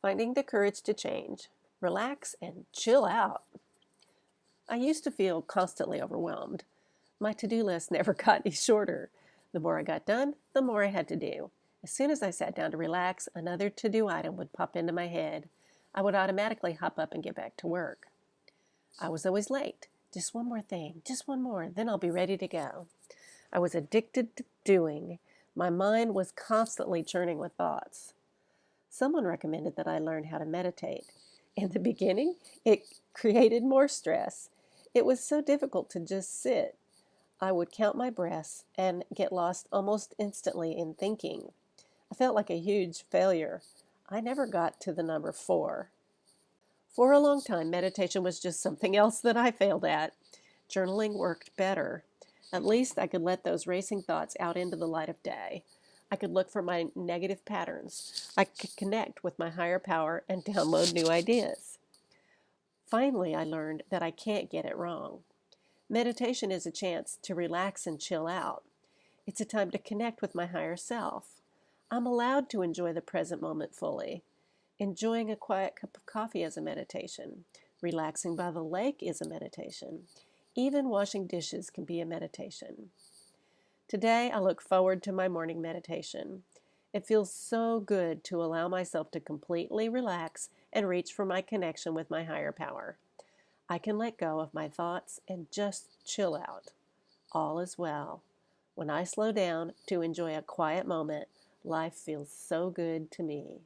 Finding the courage to change, relax, and chill out. I used to feel constantly overwhelmed. My to-do list never got any shorter. The more I got done, the more I had to do. As soon as I sat down to relax, another to-do item would pop into my head. I would automatically hop up and get back to work. I was always late. Just one more thing, just one more, then I'll be ready to go. I was addicted to doing. My mind was constantly churning with thoughts. Someone recommended that I learn how to meditate. In the beginning, it created more stress. It was so difficult to just sit. I would count my breaths and get lost almost instantly in thinking. I felt like a huge failure. I never got to the number 4. For a long time, meditation was just something else that I failed at. Journaling worked better. At least I could let those racing thoughts out into the light of day. I could look for my negative patterns. I could connect with my higher power and download new ideas. Finally, I learned that I can't get it wrong. Meditation is a chance to relax and chill out. It's a time to connect with my higher self. I'm allowed to enjoy the present moment fully. Enjoying a quiet cup of coffee is a meditation. Relaxing by the lake is a meditation. Even washing dishes can be a meditation. Today, I look forward to my morning meditation. It feels so good to allow myself to completely relax and reach for my connection with my higher power. I can let go of my thoughts and just chill out. All is well. When I slow down to enjoy a quiet moment, life feels so good to me.